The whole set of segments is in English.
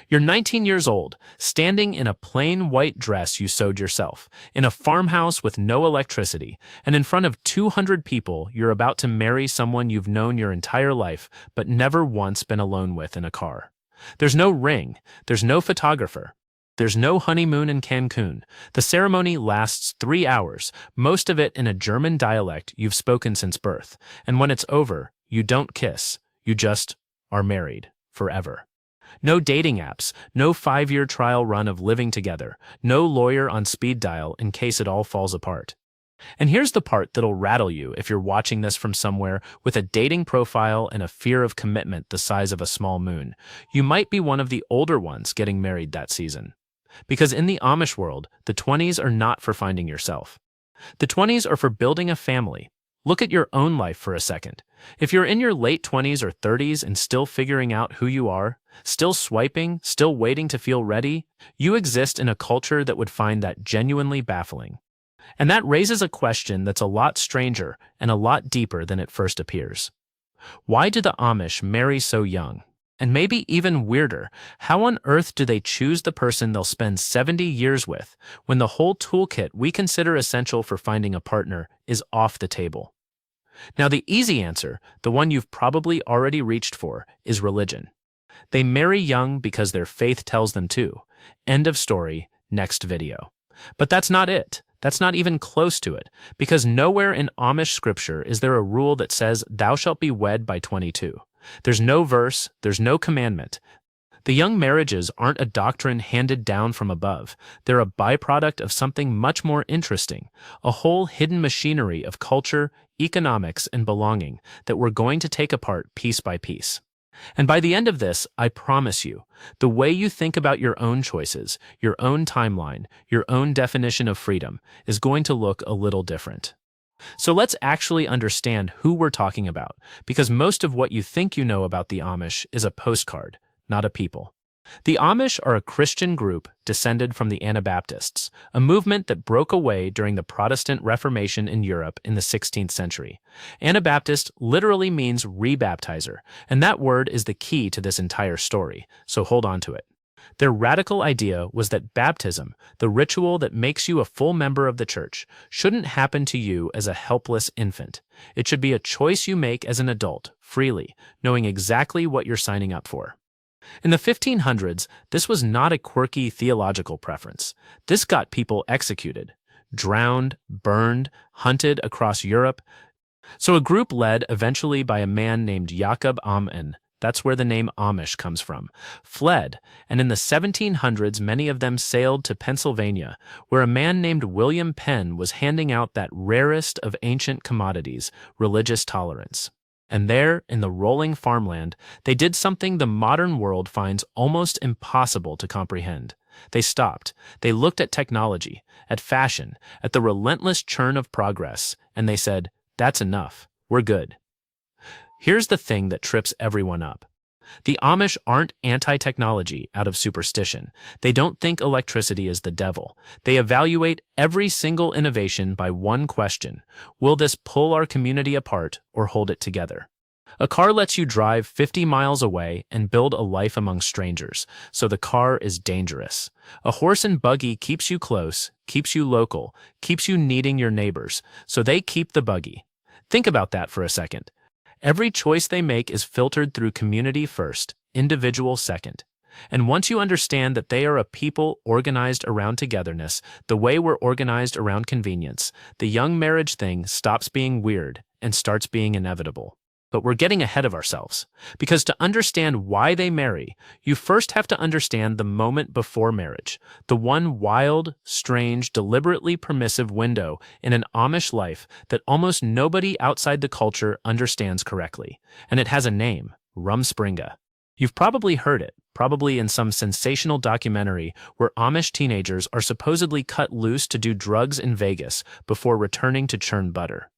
You're 19 years old, standing in a plain white dress you sewed yourself, in a farmhouse with no electricity, and in front of 200 people you're about to marry someone you've known your entire life but never once been alone with in a car. There's no ring, there's no photographer. There's no honeymoon in Cancun. The ceremony lasts 3 hours, most of it in a German dialect you've spoken since birth, and when it's over, you don't kiss, you just are married forever. No dating apps, no 5-year trial run of living together, no lawyer on speed dial in case it all falls apart. And here's the part that'll rattle you if you're watching this from somewhere with a dating profile and a fear of commitment the size of a small moon. You might be one of the older ones getting married that season. Because in the Amish world, the 20s are not for finding yourself. The 20s are for building a family. Look at your own life for a second. If you're in your late 20s or 30s and still figuring out who you are, still swiping, still waiting to feel ready, you exist in a culture that would find that genuinely baffling. And that raises a question that's a lot stranger and a lot deeper than it first appears. Why do the Amish marry so young? And maybe even weirder, how on earth do they choose the person they'll spend 70 years with when the whole toolkit we consider essential for finding a partner is off the table? Now, the easy answer, the one you've probably already reached for, is religion. They marry young because their faith tells them to. End of story, next video. But that's not it. That's not even close to it, because nowhere in Amish scripture is there a rule that says thou shalt be wed by 22. There's no verse, there's no commandment. The young marriages aren't a doctrine handed down from above. They're a byproduct of something much more interesting, a whole hidden machinery of culture, economics, and belonging that we're going to take apart piece by piece. And by the end of this, I promise you, the way you think about your own choices, your own timeline, your own definition of freedom is going to look a little different. So let's actually understand who we're talking about, because most of what you think you know about the Amish is a postcard, not a people. The Amish are a Christian group descended from the Anabaptists, a movement that broke away during the Protestant Reformation in Europe in the 16th century. Anabaptist literally means rebaptizer, and that word is the key to this entire story, so hold on to it. Their radical idea was that baptism, the ritual that makes you a full member of the church, shouldn't happen to you as a helpless infant. It should be a choice you make as an adult, freely, knowing exactly what you're signing up for. In the 1500s, this was not a quirky theological preference. This got people executed, drowned, burned, hunted across Europe. So a group led eventually by a man named Jacob Amen, that's where the name Amish comes from, fled, and in the 1700s many of them sailed to Pennsylvania, where a man named William Penn was handing out that rarest of ancient commodities, religious tolerance. And there, in the rolling farmland, they did something the modern world finds almost impossible to comprehend. They stopped. They looked at technology, at fashion, at the relentless churn of progress, and they said, "That's enough. We're good." Here's the thing that trips everyone up. The Amish aren't anti-technology out of superstition. They don't think electricity is the devil. They evaluate every single innovation by one question: will this pull our community apart or hold it together? A car lets you drive 50 miles away and build a life among strangers, so the car is dangerous. A horse and buggy keeps you close, keeps you local, keeps you needing your neighbors, so they keep the buggy. Think about that for a second. Every choice they make is filtered through community first, individual second. And once you understand that they are a people organized around togetherness, the way we're organized around convenience, the young marriage thing stops being weird and starts being inevitable. But we're getting ahead of ourselves, because to understand why they marry, you first have to understand the moment before marriage, the one wild, strange, deliberately permissive window in an Amish life that almost nobody outside the culture understands correctly. And it has a name: Rumspringa. You've probably heard it, probably in some sensational documentary where Amish teenagers are supposedly cut loose to do drugs in Vegas before returning to churn butter.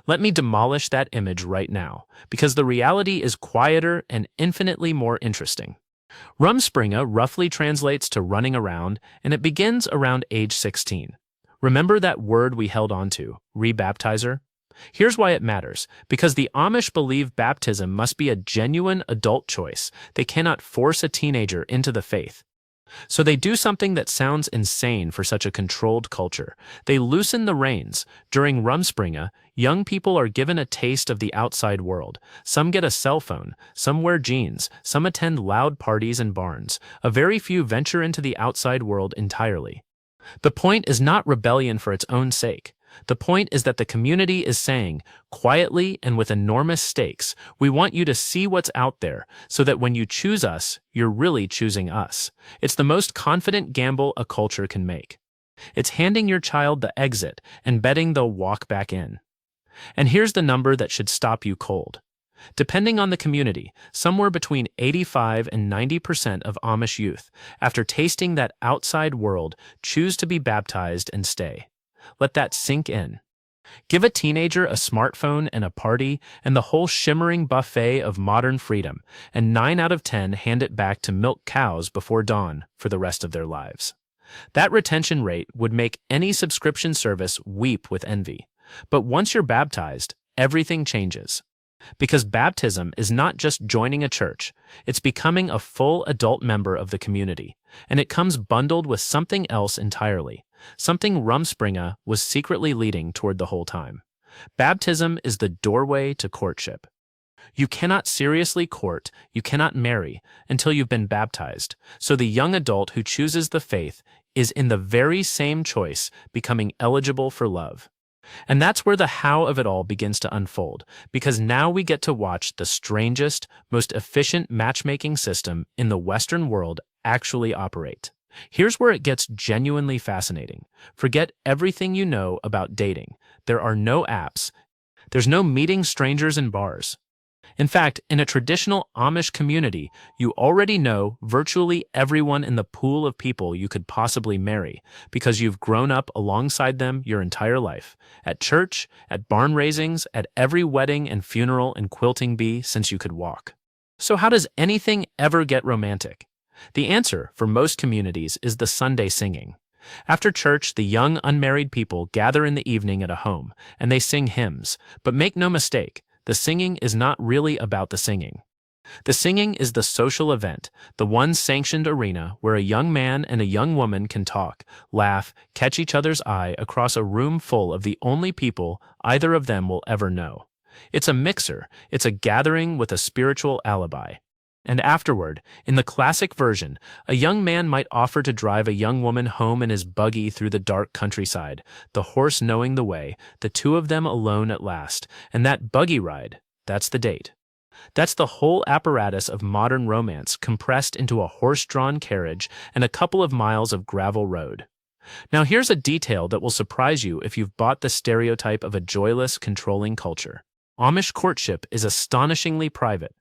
Let me demolish that image right now, because the reality is quieter and infinitely more interesting. Rumspringa roughly translates to running around, and it begins around age 16. Remember that word we held on to, rebaptizer? Here's why it matters. Because the Amish believe baptism must be a genuine adult choice. They cannot force a teenager into the faith. So they do something that sounds insane for such a controlled culture. They loosen the reins. During Rumspringa, young people are given a taste of the outside world. Some get a cell phone, some wear jeans, some attend loud parties and barns. A very few venture into the outside world entirely. The point is not rebellion for its own sake. The point is that the community is saying, quietly and with enormous stakes, we want you to see what's out there so that when you choose us, you're really choosing us. It's the most confident gamble a culture can make. It's handing your child the exit and betting they'll walk back in. And here's the number that should stop you cold. Depending on the community, somewhere between 85 and 90% of Amish youth, after tasting that outside world, choose to be baptized and stay. Let that sink in. Give a teenager a smartphone and a party and the whole shimmering buffet of modern freedom, and 9 out of 10 hand it back to milk cows before dawn for the rest of their lives. That retention rate would make any subscription service weep with envy. But once you're baptized, everything changes. Because baptism is not just joining a church, it's becoming a full adult member of the community, and it comes bundled with something else entirely. Something Rumspringa was secretly leading toward the whole time. Baptism is the doorway to courtship. You cannot seriously court, you cannot marry, until you've been baptized, so the young adult who chooses the faith is in the very same choice becoming eligible for love. And that's where the how of it all begins to unfold, because now we get to watch the strangest, most efficient matchmaking system in the Western world actually operate. Here's where it gets genuinely fascinating. Forget everything you know about dating. There are no apps. There's no meeting strangers in bars. In fact, in a traditional Amish community, you already know virtually everyone in the pool of people you could possibly marry because you've grown up alongside them your entire life. At church, at barn raisings, at every wedding and funeral and quilting bee since you could walk. So how does anything ever get romantic? The answer, for most communities, is the Sunday singing. After church, the young unmarried people gather in the evening at a home, and they sing hymns. But make no mistake, the singing is not really about the singing. The singing is the social event, the one sanctioned arena where a young man and a young woman can talk, laugh, catch each other's eye across a room full of the only people either of them will ever know. It's a mixer, it's a gathering with a spiritual alibi. And afterward, in the classic version, a young man might offer to drive a young woman home in his buggy through the dark countryside, the horse knowing the way, the two of them alone at last, and that buggy ride, that's the date. That's the whole apparatus of modern romance compressed into a horse-drawn carriage and a couple of miles of gravel road. Now here's a detail that will surprise you if you've bought the stereotype of a joyless, controlling culture. Amish courtship is astonishingly private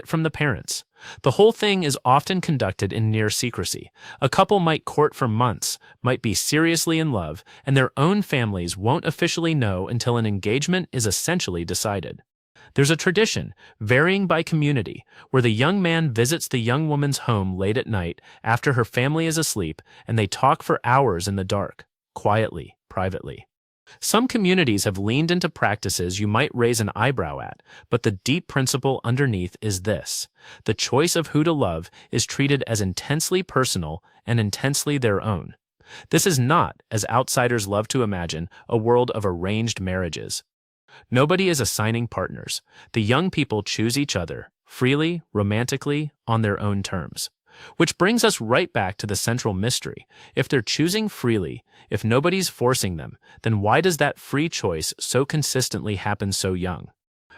from the parents. The whole thing is often conducted in near secrecy. A couple might court for months, might be seriously in love, and their own families won't officially know until an engagement is essentially decided. There's a tradition, varying by community, where the young man visits the young woman's home late at night after her family is asleep, and they talk for hours in the dark, quietly, privately. Some communities have leaned into practices you might raise an eyebrow at, but the deep principle underneath is this: the choice of who to love is treated as intensely personal and intensely their own. This is not, as outsiders love to imagine, a world of arranged marriages. Nobody is assigning partners. The young people choose each other, freely, romantically, on their own terms. Which brings us right back to the central mystery. If they're choosing freely, if nobody's forcing them, then why does that free choice so consistently happen so young?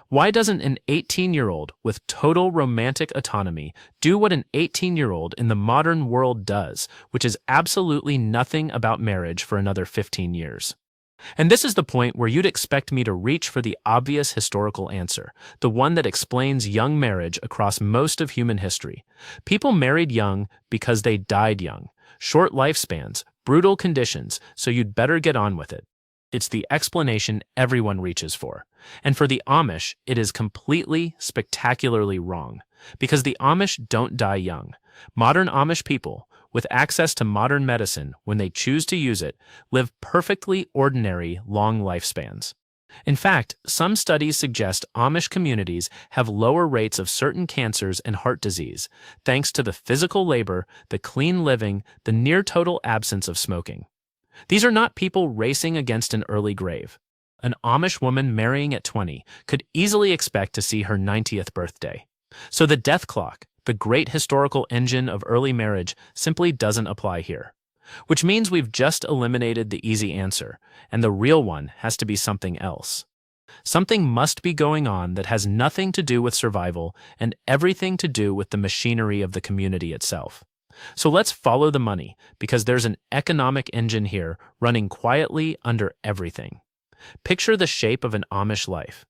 Why doesn't an 18-year-old with total romantic autonomy do what an 18-year-old in the modern world does, which is absolutely nothing about marriage for another 15 years? And this is the point where you'd expect me to reach for the obvious historical answer, the one that explains young marriage across most of human history. People married young because they died young. Short lifespans, brutal conditions, so you'd better get on with it. It's the explanation everyone reaches for. And for the Amish, it is completely, spectacularly wrong. Because the Amish don't die young. Modern Amish people, with access to modern medicine when they choose to use it, live perfectly ordinary, long lifespans. In fact, some studies suggest Amish communities have lower rates of certain cancers and heart disease, thanks to the physical labor, the clean living, the near-total absence of smoking. These are not people racing against an early grave. An Amish woman marrying at 20 could easily expect to see her 90th birthday. So the death clock, the great historical engine of early marriage, simply doesn't apply here. Which means we've just eliminated the easy answer, and the real one has to be something else. Something must be going on that has nothing to do with survival and everything to do with the machinery of the community itself. So let's follow the money, because there's an economic engine here running quietly under everything. Picture the shape of an Amish life.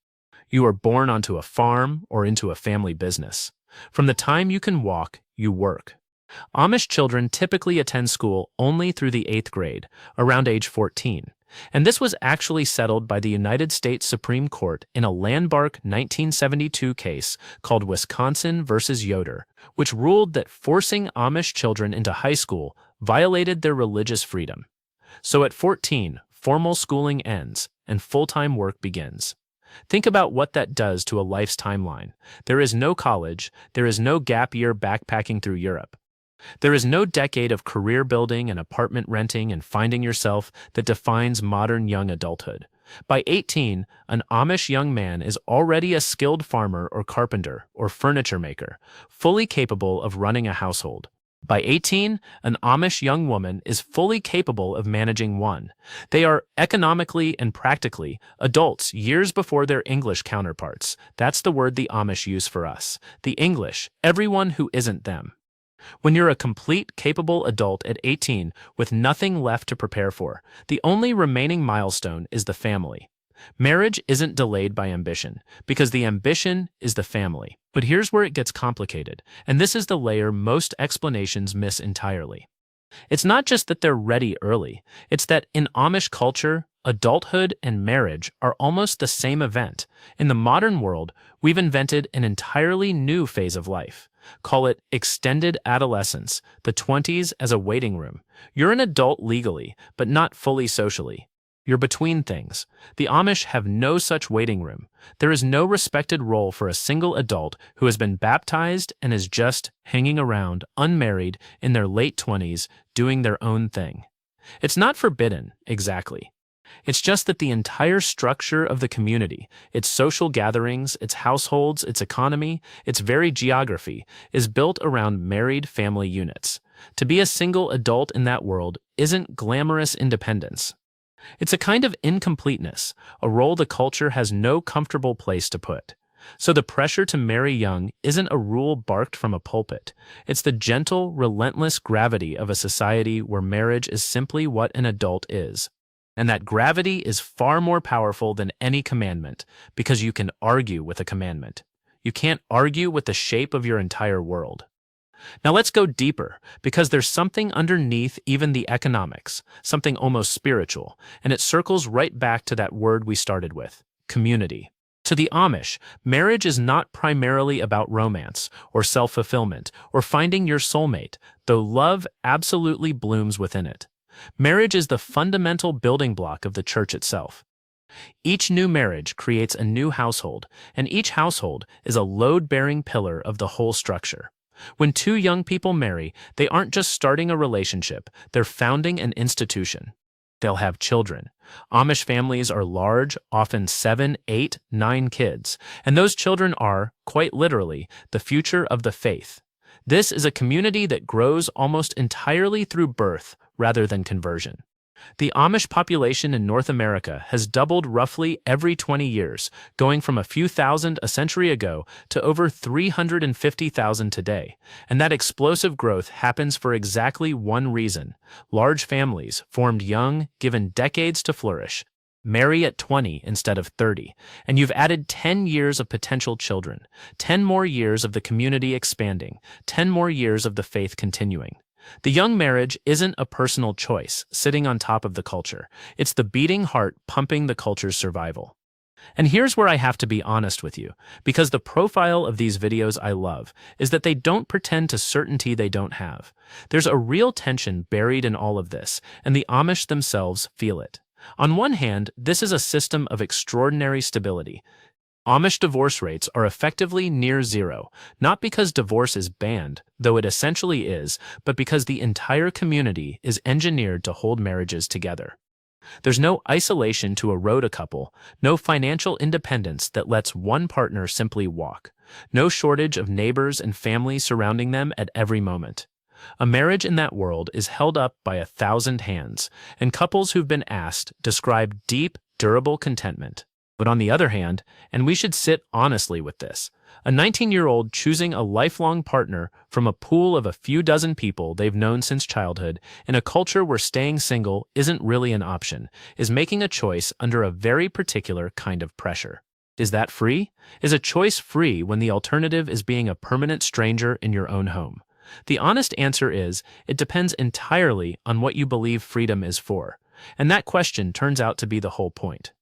You are born onto a farm or into a family business. From the time you can walk, you work. Amish children typically attend school only through the 8th grade, around age 14, and this was actually settled by the United States Supreme Court in a landmark 1972 case called Wisconsin versus Yoder, which ruled that forcing Amish children into high school violated their religious freedom. So at 14, formal schooling ends and full-time work begins. Think about what that does to a life's timeline. There is no college, there is no gap year backpacking through Europe. There is no decade of career building and apartment renting and finding yourself that defines modern young adulthood. By 18, an Amish young man is already a skilled farmer or carpenter or furniture maker, fully capable of running a household. By 18, an Amish young woman is fully capable of managing one. They are economically and practically adults years before their English counterparts. That's the word the Amish use for us. The English, everyone who isn't them. When you're a complete, capable adult at 18 with nothing left to prepare for, the only remaining milestone is the family. Marriage isn't delayed by ambition, because the ambition is the family. But here's where it gets complicated, and this is the layer most explanations miss entirely. It's not just that they're ready early, it's that in Amish culture, adulthood and marriage are almost the same event. In the modern world, we've invented an entirely new phase of life. Call it extended adolescence, the 20s as a waiting room. You're an adult legally, but not fully socially. You're between things. The Amish have no such waiting room. There is no respected role for a single adult who has been baptized and is just hanging around, unmarried, in their late 20s, doing their own thing. It's not forbidden, exactly. It's just that the entire structure of the community, its social gatherings, its households, its economy, its very geography, is built around married family units. To be a single adult in that world isn't glamorous independence. It's a kind of incompleteness, a role the culture has no comfortable place to put. So the pressure to marry young isn't a rule barked from a pulpit. It's the gentle, relentless gravity of a society where marriage is simply what an adult is. And that gravity is far more powerful than any commandment, because you can argue with a commandment. You can't argue with the shape of your entire world. Now let's go deeper, because there's something underneath even the economics, something almost spiritual, and it circles right back to that word we started with, community. To the Amish, marriage is not primarily about romance, or self-fulfillment, or finding your soulmate, though love absolutely blooms within it. Marriage is the fundamental building block of the church itself. Each new marriage creates a new household, and each household is a load-bearing pillar of the whole structure. When two young people marry, they aren't just starting a relationship, they're founding an institution. They'll have children. Amish families are large, often 7, 8, 9 kids, and those children are, quite literally, the future of the faith. This is a community that grows almost entirely through birth rather than conversion. The Amish population in North America has doubled roughly every 20 years, going from a few thousand a century ago to over 350,000 today. And that explosive growth happens for exactly one reason: large families, formed young, given decades to flourish. Marry at 20 instead of 30, and you've added 10 years of potential children, 10 more years of the community expanding, 10 more years of the faith continuing. The young marriage isn't a personal choice sitting on top of the culture. It's the beating heart pumping the culture's survival. And here's where I have to be honest with you, because the profile of these videos I love is that they don't pretend to certainty they don't have. There's a real tension buried in all of this, and the Amish themselves feel it. On one hand, this is a system of extraordinary stability. Amish divorce rates are effectively near zero, not because divorce is banned, though it essentially is, but because the entire community is engineered to hold marriages together. There's no isolation to erode a couple, no financial independence that lets one partner simply walk, no shortage of neighbors and family surrounding them at every moment. A marriage in that world is held up by 1,000 hands, and couples who've been asked describe deep, durable contentment. But on the other hand, and we should sit honestly with this, a 19-year-old choosing a lifelong partner from a pool of a few dozen people they've known since childhood in a culture where staying single isn't really an option, is making a choice under a very particular kind of pressure. Is that free? Is a choice free when the alternative is being a permanent stranger in your own home? The honest answer is, it depends entirely on what you believe freedom is for. And that question turns out to be the whole point.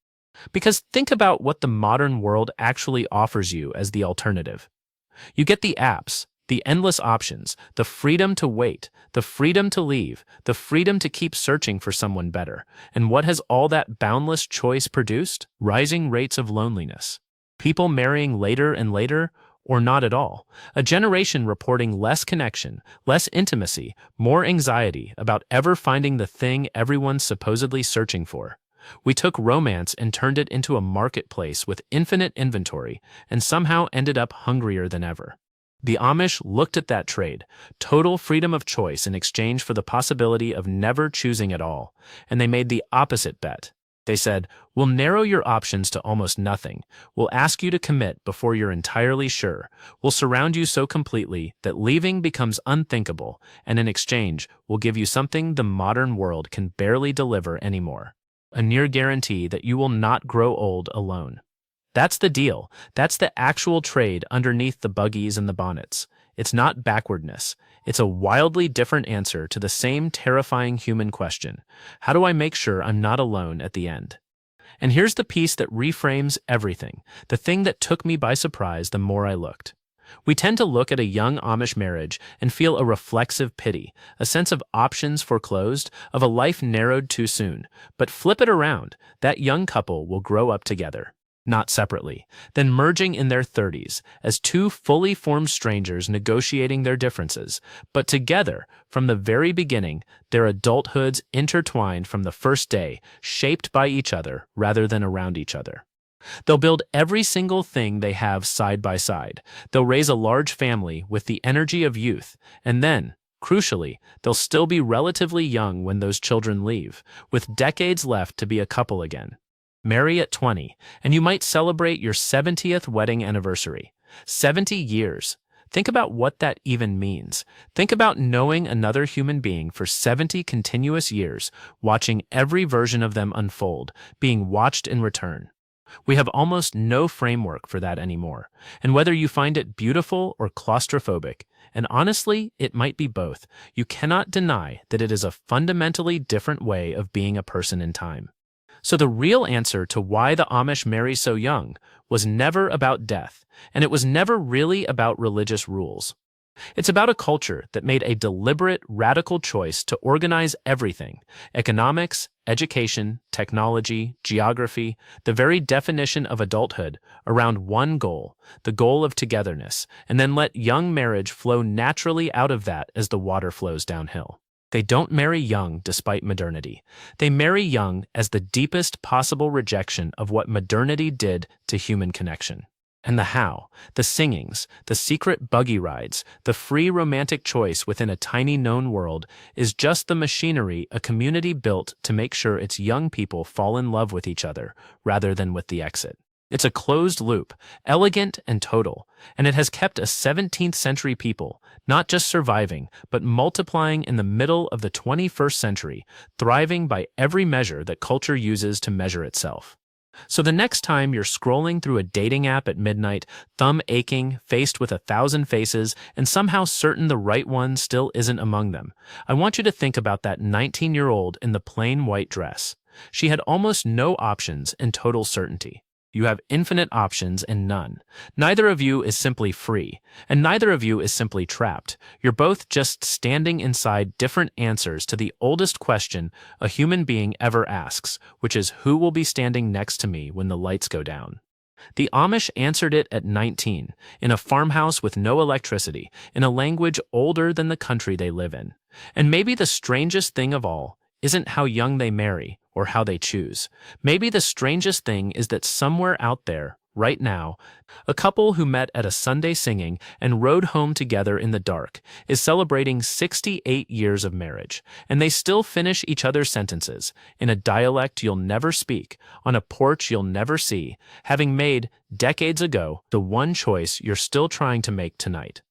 Because think about what the modern world actually offers you as the alternative. You get the apps, the endless options, the freedom to wait, the freedom to leave, the freedom to keep searching for someone better. And what has all that boundless choice produced? Rising rates of loneliness. People marrying later and later, or not at all. A generation reporting less connection, less intimacy, more anxiety about ever finding the thing everyone's supposedly searching for. We took romance and turned it into a marketplace with infinite inventory and somehow ended up hungrier than ever. The Amish looked at that trade, total freedom of choice in exchange for the possibility of never choosing at all, and they made the opposite bet. They said, "We'll narrow your options to almost nothing. We'll ask you to commit before you're entirely sure. We'll surround you so completely that leaving becomes unthinkable, and in exchange, we'll give you something the modern world can barely deliver anymore. A near guarantee that you will not grow old alone." That's the deal. That's the actual trade underneath the buggies and the bonnets. It's not backwardness. It's a wildly different answer to the same terrifying human question. How do I make sure I'm not alone at the end? And here's the piece that reframes everything, the thing that took me by surprise the more I looked. We tend to look at a young Amish marriage and feel a reflexive pity, a sense of options foreclosed, of a life narrowed too soon. But flip it around, that young couple will grow up together. Not separately, then merging in their 30s as two fully formed strangers negotiating their differences, but together from the very beginning, their adulthoods intertwined from the first day, shaped by each other rather than around each other. They'll build every single thing they have side by side. They'll raise a large family with the energy of youth, and then, crucially, they'll still be relatively young when those children leave, with decades left to be a couple again. Marry at 20, and you might celebrate your 70th wedding anniversary. 70 years. Think about what that even means. Think about knowing another human being for 70 continuous years, watching every version of them unfold, being watched in return. We have almost no framework for that anymore, and whether you find it beautiful or claustrophobic, and honestly, it might be both, you cannot deny that it is a fundamentally different way of being a person in time. So the real answer to why the Amish marry so young was never about death, and it was never really about religious rules. It's about a culture that made a deliberate, radical choice to organize everything: economics, education, technology, geography, the very definition of adulthood, around one goal, the goal of togetherness, and then let young marriage flow naturally out of that as the water flows downhill. They don't marry young despite modernity. They marry young as the deepest possible rejection of what modernity did to human connection. And the how, the singings, the secret buggy rides, the free romantic choice within a tiny known world is just the machinery a community built to make sure its young people fall in love with each other rather than with the exit. It's a closed loop, elegant and total, and it has kept a 17th century people, not just surviving, but multiplying in the middle of the 21st century, thriving by every measure that culture uses to measure itself. So the next time you're scrolling through a dating app at midnight, thumb aching, faced with 1,000 faces, and somehow certain the right one still isn't among them, I want you to think about that 19-year-old in the plain white dress. She had almost no options and total certainty. You have infinite options and none. Neither of you is simply free, and neither of you is simply trapped. You're both just standing inside different answers to the oldest question a human being ever asks, which is who will be standing next to me when the lights go down? The Amish answered it at 19, in a farmhouse with no electricity, in a language older than the country they live in. And maybe the strangest thing of all isn't how young they marry or how they choose. Maybe the strangest thing is that somewhere out there, right now, a couple who met at a Sunday singing and rode home together in the dark is celebrating 68 years of marriage, and they still finish each other's sentences in a dialect you'll never speak, on a porch you'll never see, having made, decades ago, the one choice you're still trying to make tonight.